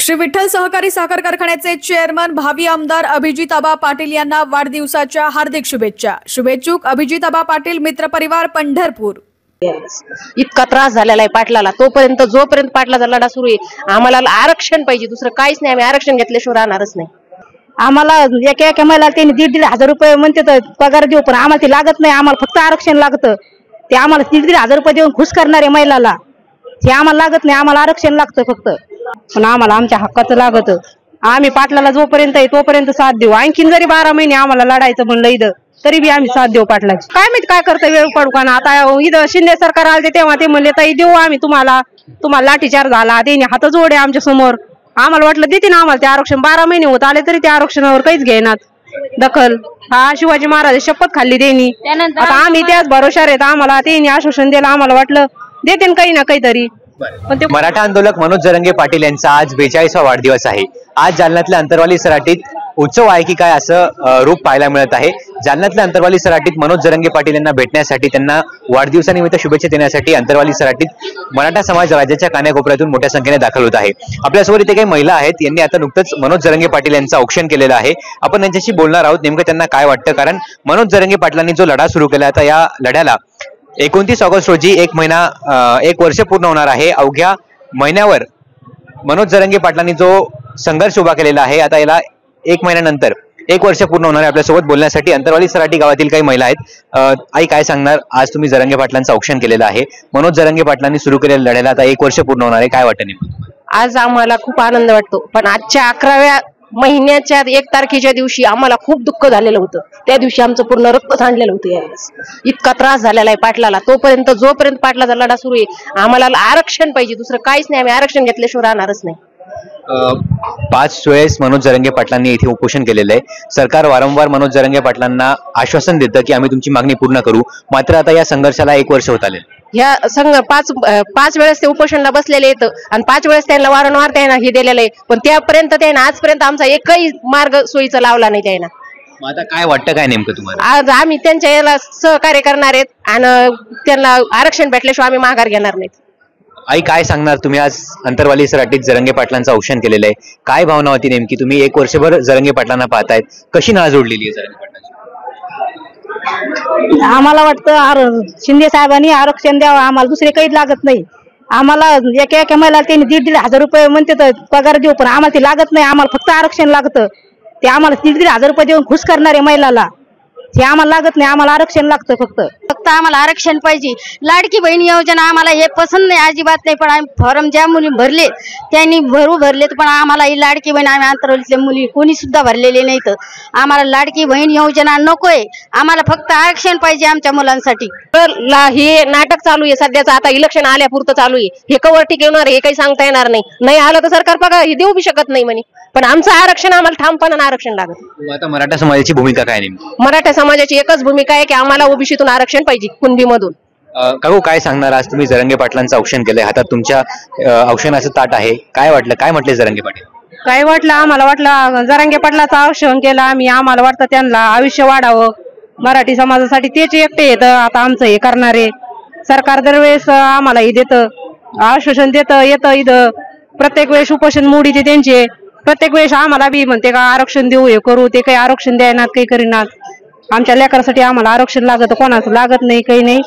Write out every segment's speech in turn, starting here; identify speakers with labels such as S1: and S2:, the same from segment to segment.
S1: श्री विठ्ठल सहकारी साखर कारखान्याचे चेअरमन भावी आमदार अभिजित आबा पाटील यांना वाढदिवसाच्या हार्दिक शुभेच्छा। शुभेच्छुक अभिजित आबा पाटील, मित्र परिवार, पंढरपूर।
S2: इतका त्रास झालेला आहे पाटलाला, तोपर्यंत जोपर्यंत पाटलाचा लढा सुरू आहे आम्हाला आरक्षण पाहिजे, दुसरं काहीच नाही। आम्ही आरक्षण घेतल्याशिवाय राहणारच नाही।
S3: आम्हाला एका महिन्याला त्यांनी 1,500 रुपये म्हणते पगार देऊ, पण आम्हाला ते लागत नाही। आम्हाला फक्त आरक्षण लागतं। ते आम्हाला 1,500 रुपये देऊन खुश करणारे महिलाला ते आम्हाला लागत नाही। आम्हाला आरक्षण लागतं फक्त, पण आम्हाला आमच्या हक्काचं लागतं। आम्ही पाटलाला जोपर्यंत आहे तोपर्यंत साथ देऊ। आणखीन जरी 12 महिने आम्हाला लढायचं म्हणलं इथं तरी बी आम्ही साथ देऊ पाटलाची। काय माहित काय करतं वेळ पडू का ना। आता इथं शिंदे सरकार आले तेव्हा ते म्हणले ताई देऊ आम्ही तुम्हाला लाठीचार्ज झाला, त्यांनी हात जोडे आमच्या समोर। आम्हाला वाटलं देते ना आम्हाला ते आरक्षण। 12 महिने होत आले तरी त्या आरक्षणावर काहीच घेणार दखल। हा शिवाजी महाराज शपथ खाल्ली त्यांनी, आता आम्ही त्याच भरोशावर आहेत। आम्हाला त्यांनी आश्वासन दिलं, आम्हाला वाटलं देते काही ना काहीतरी।
S4: मराठा आंदोलक मनोज जरंगे पाटील यांचा आज 42वा वाढदिवस आहे। आज जालन्यातल्या अंतरवाली सराटीत उत्सव आहे की काय असं रूप पाहायला मिळत आहे। जालन्यातल्या अंतरवाली सराटीत मनोज जरंगे पाटील यांना भेटण्यासाठी, त्यांना वाढदिवसानिमित्त शुभेच्छा देण्यासाठी अंतरवाली सराटीत मराठा समाज राज्याच्या कानाकोपऱ्यातून मोठ्या संख्येने दाखल होत आहे। आपल्यासोबत इथे काही महिला आहेत, यांनी आता नुकतंच मनोज जरंगे पाटील यांचं औक्षण केलेलं आहे। आपण त्यांच्याशी बोलणार आहोत, नेमकं त्यांना काय वाटतं। कारण मनोज जरंगे पाटलांनी जो लढा सुरू केला, आता या लढ्याला 29 ऑगस्ट रोजी 1 वर्ष पूर्ण होणार आहे। अवघ्या महिन्यावर मनोज जरंगे पाटलांनी जो संघर्ष उभा केलेला आहे, आता याला 1 महिन्यानंतर 1 वर्ष पूर्ण होणार आहे। आपल्यासोबत बोलण्यासाठी अंतरवाली सराटी गावातील काही महिला आहेत। आई काय सांगणार, आज तुम्ही जरंगे पाटलांचं औक्षण केलेलं आहे, मनोज जरंगे पाटलांनी सुरू केलेल्या लढ्याला आता 1 वर्ष पूर्ण होणार आहे, काय वाटतं नेमकं?
S2: आज आम्हाला खूप आनंद वाटतो, पण आजच्या 11व्या महिन्याच्या 1 तारखेच्या दिवशी आम्हाला खूप दुःख झालेलं होतं। त्या दिवशी आमचं पूर्ण रक्त सांडलेलं होतं। यावेळेस इतका त्रास झालेला आहे पाटलाला, तोपर्यंत जोपर्यंत पाटलाचा लढा सुरू आहे आम्हाला आरक्षण पाहिजे, दुसरं काहीच नाही। आम्ही आरक्षण घेतल्याशिवाय राहणारच नाही।
S4: 5 वेळेस मनोज जरंगे पाटलांनी इथे उपोषण केलेलं आहे। सरकार वारंवार मनोज जरंगे पाटलांना आश्वासन देतं की आम्ही तुमची मागणी पूर्ण करू, मात्र आता या संघर्षाला 1 वर्ष होत आले।
S2: ह्या पाच वेळेस ते उपोषणला बसलेले आहेत आणि 5 वेळेस त्यांना वारंवार त्यांना हे दिलेलं आहे, पण त्यापर्यंत त्यांना आजपर्यंत आमचा एकही मार्ग सोयीचा लावला नाही त्यांना।
S4: आता काय वाटतं, काय नेमकं तुम्हाला?
S2: आज आम्ही त्यांच्या याला सहकार्य करणार आहेत आणि त्यांना आरक्षण भेटल्याशिवाय आम्ही माघार घेणार नाहीत।
S4: आई काय सांगणार, तुम्ही आज अंतरवाली सराटीत जरंगे पाटलांचं औक्षण केलेलं आहे, काय भावना होती नेमकी? तुम्ही 1 वर्षभर जरंगे पाटलांना पाहतायत, कशी नाळ जोडलेली आहे जरंगे पाटलांची?
S3: आम्हाला वाटतं शिंदे साहेबांनी आरक्षण द्यावं, आम्हाला दुसरे काही लागत नाही। आम्हाला एका महिन्याला त्यांनी 1,500 रुपये म्हणते पगार देऊ, पण आम्हाला ते लागत नाही। आम्हाला फक्त आरक्षण लागतं। ते आम्हाला 1,500 रुपये देऊन खुश करणारे महिलाला ते आम्हाला लागत नाही। आम्हाला आरक्षण लागतं फक्त
S5: आम्हाला आरक्षण पाहिजे। लाडकी बहीण योजना आम्हाला हे पसंत नाही, अजिबात नाही। पण आम्ही फॉर्म ज्या मुली भरले त्यांनी भरलेत, पण आम्हाला ही लाडकी बहीण आम्ही अंतरवलीतल्या मुली कोणी सुद्धा भरलेले नाहीत। आम्हाला लाडकी बहीण योजना नकोय, आम्हाला फक्त आरक्षण पाहिजे आमच्या मुलांसाठी।
S2: हे नाटक चालू आहे सध्याचं, आता इलेक्शन आल्यापुरतं चालू आहे। हे कवर टिकवणार हे काही सांगता येणार नाही। नाही आलं तर सरकार पगार हे देऊ बी शकत नाही म्हणे, पण आमचं आरक्षण आम्हाला ठामपणानं आरक्षण लागत।
S4: आता मराठा समाजाची भूमिका काय नेमकी?
S2: मराठा समाजाची एकच भूमिका आहे की आम्हाला ओबीसीतून आरक्षण पाहिजे, कुणबी मधून।
S4: काकू काय सांगणार, आज तुम्ही जरंगे पाटलांचं औक्षण केलंय, हातात तुमच्या औक्षणाचं ताट आहे, काय वाटलं, काय म्हटले जरंगे पाटील?
S3: काय वाटलं, आम्हाला वाटलं जरंगे पाटलाचं औक्षण केलं आम्ही। आम्हाला वाटतं त्यांना आयुष्य वाढावं, मराठी समाजासाठी तेच एकटे येतं आता आमचं हे करणारे। सरकार दरवेळेस आम्हाला हे देतं, आश्वासन देतं, येतं इथं प्रत्येक वेळेस उपोषण मोडीते त्यांचे। प्रत्येक वेळेस आम्हाला बी म्हणते का आरक्षण देऊ, हे करू, ते काही आरक्षण द्यायनात, काही करीनात। आमच्या लेकरासाठी आम्हाला आरक्षण लागतं, कोणाचं लागत नाही, काही नाही,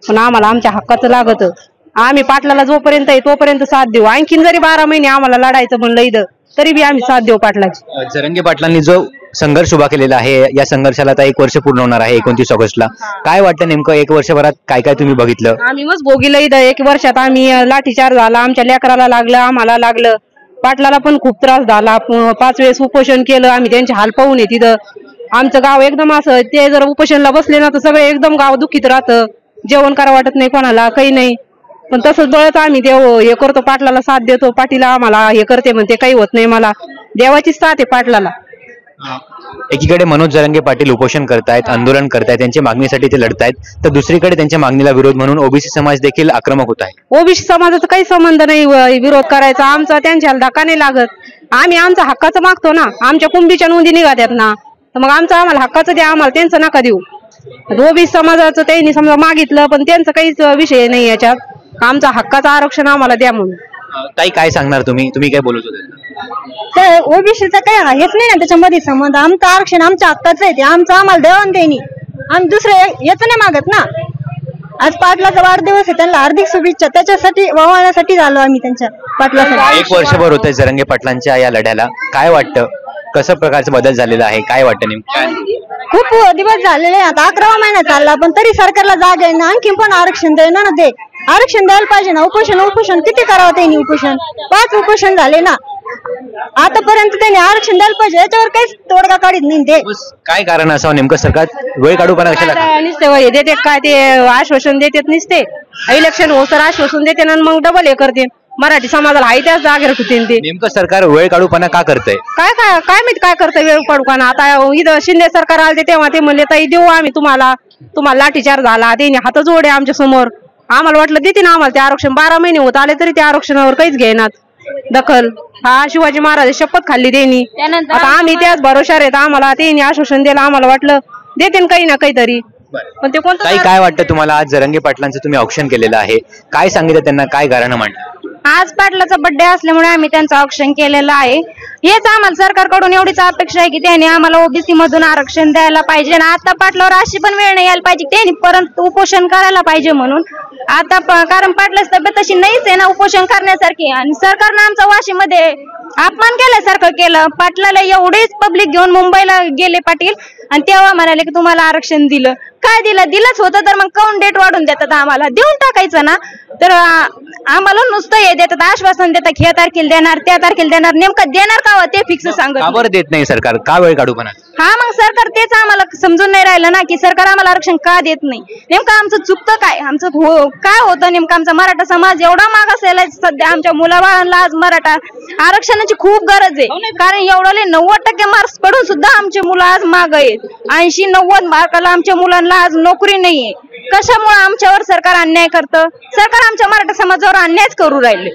S3: पण आम्हाला आमच्या हक्काचं लागतं। आम्ही पाटलाला जोपर्यंत आहे तोपर्यंत साथ देऊ। आणखीन जरी 12 महिने आम्हाला लढायचं म्हणलं इथं तरी बी आम्ही साथ देऊ पाटलाची।
S4: जरंगे पाटलांनी जो संघर्ष उभा केलेला आहे, या संघर्षाला आता 1 वर्ष पूर्ण होणार आहे 29 ऑगस्टला। काय वाटतं नेमकं 1 वर्षभरात काय काय तुम्ही बघितलं?
S3: आम्ही मस्त भोगीलं इथं। 1 वर्षात आम्ही लाठीचार्ज झाला, आमच्या लेकराला लागलं, आम्हाला लागलं, पाटलाला पण खूप त्रास झाला। 5 वेळेस उपोषण केलं आम्ही, त्यांचे हाल पाहून येत तिथं। आमचं गाव एकदम असं, ते जर उपोषणला बसले ना तर सगळे एकदम गाव दुःखीत राहतं, जेवण करा वाटत नाही कोणाला, काही नाही। पण तसंच बळच आम्ही देव हे करतो, पाटलाला साथ देतो। पाटील आम्हाला हे करते म्हणते, काही होत नाही, मला देवाची साथ आहे पाटलाला।
S4: एकीकडे मनोज जरंगे पाटील उपोषण करतायत, आंदोलन करतायत, त्यांच्या मागणीसाठी ते लढतायत, तर दुसरीकडे त्यांच्या मागणीला विरोध म्हणून ओबीसी समाज देखील आक्रमक होत आहे।
S3: ओबीसी समाजाचा काही संबंध नाही विरोध करायचा, आमचा त्यांच्याला धक्का नाही लागत। आम्ही आमचा हक्काचं मागतो ना, आमच्या कुंभीच्या नोंदी निघाल्यात ना, तर मग आमचं आम्हाला हक्काचं द्या, आम्हाला त्यांचं नका देऊ। ओबीसी समाजाचं त्यांनी समजा मागितलं, पण त्यांचं काहीच विषय नाही याच्यात, आमचा हक्काचं आरक्षण आम्हाला द्या म्हणून।
S4: ताई काय सांगणार तुम्ही काय बोलत होते?
S6: ओबीसीचा काही हेच नाही ना त्याच्यामध्ये संबंध. आमचं आरक्षण आमच्या हक्काचं आहे, ते आमचं आम्हाला देवाण देणी. आम्ही दुसरं याच नाही मागत ना. आज पाटलाचा वाढदिवस आहे, त्यांना हार्दिक शुभेच्छा. त्याच्यासाठी वावण्यासाठी झालो आम्ही त्यांच्या पाटलासाठी.
S4: 1 वर्षभर होतंय जरंगे पाटलांच्या या लढ्याला. काय वाटतं, कसं प्रकारचा बदल झालेला आहे, काय वाटतं नेमकं?
S6: खूप दिवस झालेले आता 11वा महिना चालला, पण तरी सरकारला जाग आहे ना, आणखी पण आरक्षण द्यायला ना. ते आरक्षण द्यायला पाहिजे ना. उपोषण किती करावं त्यांनी? उपोषण 5 उपोषण झाले ना आतापर्यंत. त्यांनी आरक्षण द्यायला पाहिजे, याच्यावर काहीच तोडगा काढत नाही. ते
S4: काय कारण असावं नेमकं? सरकार वेळ काढूपणा कशाला
S2: नुसते देते काय? ते आश्वासन देतात नुसते. इलेक्शन हो सर आश्वासन देते ना, मग डबल हे करते. मराठी समाजाला आहे त्याच जागेवर होते ते.
S4: नेमकं सरकार वेळ काढूपणा का करतंय?
S2: काय माहित काय करतं वेळ काढूपणा. आता इथं शिंदे सरकार आले तेव्हा ते म्हणले ताई देऊ आम्ही तुम्हाला लाठीचार झाला, त्यांनी हात जोडे आमच्या समोर. आम्हाला वाटलं देते ना आम्हाला ते आरक्षण. 12 महिने होत आले तरी त्या आरक्षणावर काहीच घेणार दखल. हा शिवाजी महाराज शपथ खाल्ली त्यांनी. आता आम्ही त्याच भरोशावर आहेत. आम्हाला त्यांनी आश्वासन दिलं, आम्हाला वाटलं देते काही ना काहीतरी. पण ते कोणतं
S4: काय वाटतं तुम्हाला? आज जरंगे पाटलांचं तुम्ही औक्षण केलेलं आहे, काय सांगितलं त्यांना, काय कारण मांडलं?
S5: आज पाटलाचा बर्थडे असल्यामुळे आम्ही त्यांचं औक्षण केलेलं आहे. हेच आम्हाला सरकारकडून एवढीच अपेक्षा आहे की त्यांनी आम्हाला ओबीसी मधून आरक्षण द्यायला पाहिजे. आणि आता पाटलावर अशी पण वेळ नाही यायला पाहिजे त्यांनी परत उपोषण करायला पाहिजे म्हणून. आता कारण पाटलाची तब्येत तशी नाहीच आहे ना उपोषण करण्यासारखी. आणि सरकारनं आमचा वाशीमध्ये अपमान केल्यासारखं केलं. पाटलाला एवढेच पब्लिक घेऊन मुंबईला गेले पाटील, आणि तेव्हा म्हणाले की तुम्हाला आरक्षण दिलं. काय दिलंच होतं तर मग काऊन डेट वाढून देतात? आम्हाला देऊन टाकायचं ना. तर आम्हाला नुसतं हे देतात, आश्वासन देतात, ह्या तारखेला देणार त्या तारखेला देणार. नेमकं देणार का ते फिक्स सांगत.
S4: का बरं देत नाही सरकार? का वेळ काढूपणा?
S5: हा मग सरकार तेच आम्हाला समजून नाही राहिलं ना की सरकार आम्हाला आरक्षण का देत नाही. नेमकं आमचं चुकतं काय? आमचं काय होतं नेमकं? आमचा मराठा समाज एवढा मागासलेला आहे सध्या. आमच्या मुलाबाळांना आज मराठा आरक्षणाची खूप गरज आहे. कारण एवढे 90% मार्क्स पडून सुद्धा आमचे मुलं आज माग आहेत. 80-90 मार्काला आमच्या मुलांना आज नोकरी नाहीये. कशामुळे आमच्यावर सरकार अन्याय करतं? सरकार आमच्या मराठा समाजावर अन्यायच करू राहिले.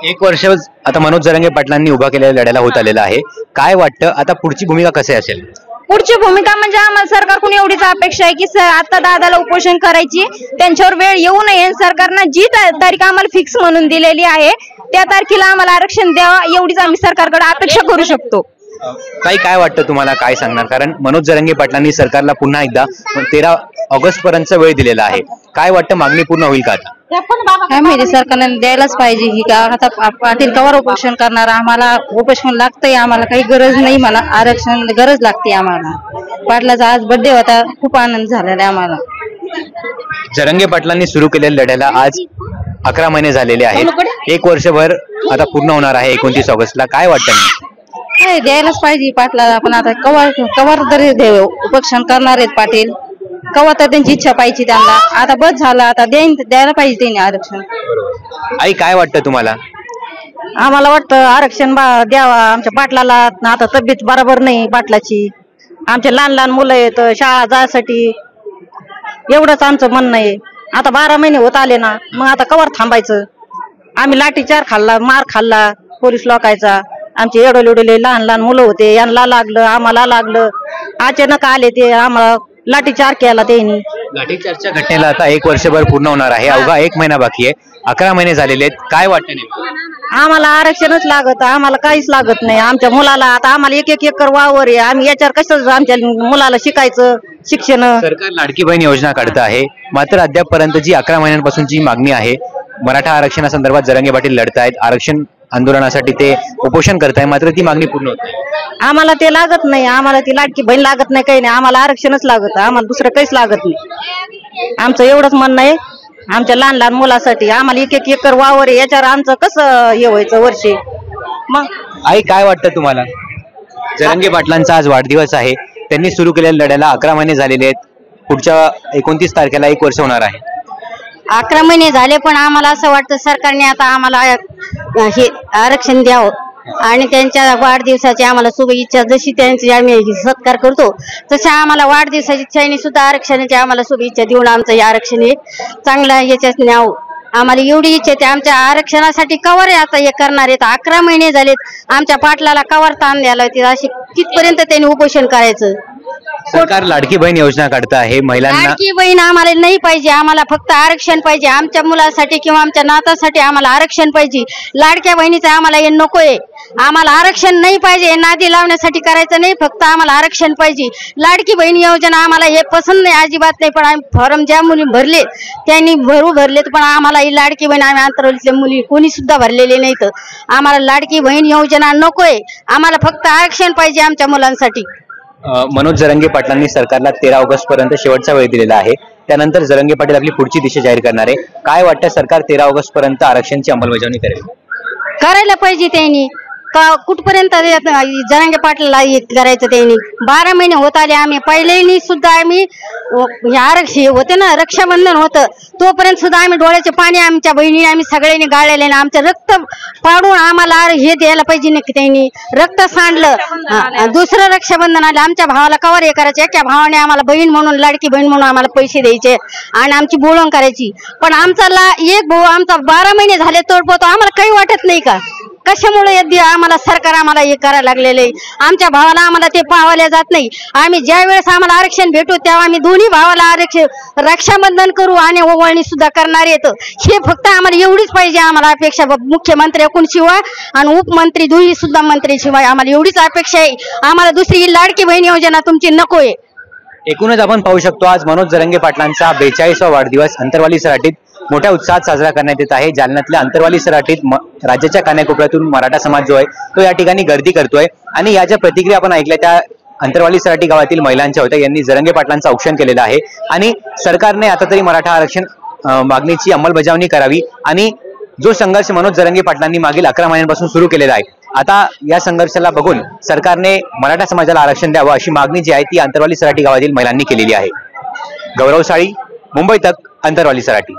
S4: 1 वर्ष आता मनोज जरंगे पाटलांनी उभा केलेल्या लढ्याला होत आलेला आहे. काय वाटतं आता पुढची भूमिका कशी असेल?
S5: पुढची भूमिका म्हणजे आम्हाला सरकारकडून एवढीच अपेक्षा आहे की आता दादाला उपोषण करायची, त्यांच्यावर वेळ येऊ नये. सरकारनं जी तारीख आम्हाला फिक्स म्हणून दिलेली आहे त्या तारखेला आम्हाला आरक्षण द्यावा, एवढीच आम्ही सरकारकडे अपेक्षा करू शकतो.
S4: काय वाटतं तुम्हाला? काय सांगणार? कारण मनोज जरंगे पाटलांनी सरकारला पुन्हा एकदा 13 ऑगस्ट पर्यंत वेळ दिलेला आहे. काय वाटतं, मागणी पूर्ण होईल का आता?
S2: काय माहिती, सरकारने द्यायलाच पाहिजे ही का. आता पाटील कवर उपोषण करणार? आम्हाला उपोषण लागतंय, आम्हाला काही गरज नाही. मला आरक्षण गरज लागते आम्हाला. पाटलाचा आज बर्थडे होता, खूप आनंद झालेला आहे आम्हाला.
S4: जरंगे पाटलांनी सुरू केलेल्या लढ्याला आज 11 महिने झालेले आहेत. 1 वर्षभर आता पूर्ण होणार आहे 29 ऑगस्टला. काय वाटतं?
S2: नाही, द्यायलाच पाहिजे पाटलाला. पण आता कवर तरी उपोषण करणार आहेत पाटील. कवा तर त्यांची इच्छा पाहिजे त्यांना. आता बस झालं, आता द्यायला पाहिजे त्यांनी आरक्षण.
S4: आई काय वाटतं तुम्हाला?
S3: आम्हाला वाटतं आरक्षण द्यावा आमच्या पाटलाला. आता तब्येत बरोबर नाही पाटलाची. आमचे लहान मुलं आहेत शाळा जायसाठी. एवढंच आमचं म्हणणं आहे. आता 12 महिने होत आले ना, मग आता कवर थांबायचं? आम्ही लाठीचार खाल्ला, मार खाल्ला पोलीस लोकांचा. आमचे एवढे लहान मुलं होते, यांना लागलं, आम्हाला लागलं. अचानक आले ते, आम्हाला लाठीचार केला त्यांनी.
S4: लाठीचारच्या घटनेला आता 1 वर्षभर पूर्ण होणार आहे. अवघा 1 महिना बाकी आहे. 11 महिने झालेले आहेत. काय वाटतं नेमकं?
S3: आम्हाला आरक्षणच लागत, आम्हाला काहीच लागत नाही. आमच्या मुलाला आता आम्हाला 1 एकर वावर आहे. आम्ही याच्यावर कसं आमच्या मुलाला शिकायचं शिक्षण?
S4: सरकार लाडकी बहीण योजना काढत आहे, मात्र अद्यापपर्यंत जी 11 महिन्यांपासूनची मागणी आहे, मराठा आरक्षणासंदर्भात जरंगे पाटील लढतायत, आरक्षण आंदोलनासाठी ते उपोषण करताय, मात्र ती मागणी पूर्ण होत नाही.
S3: आम्हाला ते लागत नाही. आम्हाला ती लाडकी बहीण लागत नाही, काही नाही. आम्हाला आरक्षणच लागत, आम्हाला दुसरं काहीच लागत नाही. आमचं एवढंच म्हणणं आहे आमच्या लहान मुलासाठी. आम्हाला 1 एकर वावर आहे, याच्यावर आमचं कसं हे व्हायचं वर्षी? मग
S4: आई काय वाटतं तुम्हाला? जरंगे पाटलांचा आज वाढदिवस आहे. त्यांनी सुरू केलेल्या लढ्याला 11 महिने झालेले आहेत. पुढच्या 29 तारखेला 1 वर्ष होणार आहे.
S5: 11 महिने झाले, पण आम्हाला असं वाटतं सरकारने आता आम्हाला हे आरक्षण द्यावं. आणि त्यांच्या वाढदिवसाची आम्हाला शुभेच्छा. जशी त्यांची आम्ही सत्कार करतो तशा आम्हाला वाढदिवसाची इच्छाने सुद्धा आरक्षणाची आम्हाला शुभेच्छा देऊन आमचं हे आरक्षण हे चांगलं याच्यात न्यावं. आम्हाला एवढी इच्छा आहे. आमच्या आरक्षणासाठी कवर आता हे करणार आहेत. 11 महिने झालेत. आमच्या पाटलाला कवर ताण द्यायला होती. अशी कितपर्यंत त्यांनी उपोषण करायचं?
S4: सरकार लाडकी बहीण योजना काढत आहे महिलांना.
S5: लाडकी बहीण आम्हाला नाही पाहिजे, आम्हाला फक्त आरक्षण पाहिजे. आमच्या मुलासाठी किंवा आमच्या नातासाठी आम्हाला आरक्षण पाहिजे. लाडक्या बहिणीचं आम्हाला हे नकोय. आम्हाला आरक्षण नाही पाहिजे, नादी लावण्यासाठी करायचं नाही, फक्त आम्हाला आरक्षण पाहिजे. लाडकी बहीण योजना आम्हाला हे पसंत नाही, अजिबात नाही. पण आम्ही फॉर्म ज्या मुली भरले त्यांनी भरलेत, पण आम्हाला ही लाडकी बहीण आम्ही अंतरवलीतल्या मुली कोणी सुद्धा भरलेले नाहीत. आम्हाला लाडकी बहीण योजना नकोय, आम्हाला फक्त आरक्षण पाहिजे आमच्या मुलांसाठी.
S4: मनोज जरांगे पाटलांनी सरकारला 13 ऑगस्ट पर्यंत शेवटचा वेळ दिलेला आहे. त्यानंतर जरांगे पाटील आपली पुढची दिशा जाहीर करणार आहे. काय वाटतं, सरकार 13 ऑगस्ट पर्यंत आरक्षणाची अंमलबजावणी करेल?
S5: करायला पाहिजे त्यांनी. का कुठपर्यंत जरांगे पाटलाला करायचं त्यांनी? 12 महिने होत आले. आम्ही पहिल्यांनी सुद्धा आम्ही आरक्षण होते ना, रक्षाबंधन होतं तोपर्यंत सुद्धा आम्ही डोळ्याचे पाणी आमच्या बहिणी आम्ही सगळ्यांनी गाळलेले ना. आमचं रक्त पाडून आम्हाला हे द्यायला पाहिजे ना. त्यांनी रक्त सांडलं. दुसरं रक्षाबंधन आलं, आमच्या भावाला कवर हे करायचे. एका भावाने आम्हाला बहीण म्हणून, लाडकी बहीण म्हणून आम्हाला पैसे द्यायचे आणि आमची बोलवण करायची. पण आमचा एक भाऊ आमचा 12 महिने झाले तोडपतो. आम्हाला काही वाटत नाही का? कशामुळे आम्हाला सरकार आम्हाला हे करायला लागलेलं आहे? आमच्या भावाला आम्हाला ते पाहायला जात नाही. आम्ही ज्या वेळेस आम्हाला आरक्षण भेटू तेव्हा आम्ही दोन्ही भावाला रक्षाबंधन करू आणि ओवाळणी सुद्धा करणार येतं. हे फक्त आम्हाला एवढीच पाहिजे. आम्हाला अपेक्षा मुख्यमंत्री शिवाय आणि उपमंत्री दोन्ही सुद्धा मंत्री शिवाय आम्हाला एवढीच अपेक्षा आहे. आम्हाला दुसरी लाडकी बहीण योजना तुमची नकोय.
S4: एकूणच आपण पाहू शकतो, आज मनोज जरांगे पाटलांचा 42वा वाढदिवस अंतरवाली सराटीत मोठ्या उत्साहात साजरा करण्यात येत आहे. जालन्यातल्या अंतरवाली सराटीत राज्याच्या कानाकोपऱ्यातून मराठा समाज जो आहे तो या ठिकाणी गर्दी करतोय. आणि या ज्या प्रतिक्रिया आपण ऐकल्या त्या अंतरवाली सराटी गावातील महिलांच्या होत्या. यांनी जरांगे पाटलांचं औक्षण केलेलं आहे आणि सरकारने आता तरी मराठा आरक्षण मागणीची अंमलबजावणी करावी. आणि जो संघर्ष मनोज जरांगे पाटलांनी मागील 11 महिन्यांपासून सुरू केलेला आहे, आता या संघर्षाला बघून सरकारने मराठा समाजाला आरक्षण द्यावं अशी मागणी जी आहे ती अंतरवाली सराटी गावातील महिलांनी केलेली आहे. गौरव साळी, मुंबई तक, अंतरवाली सराटी.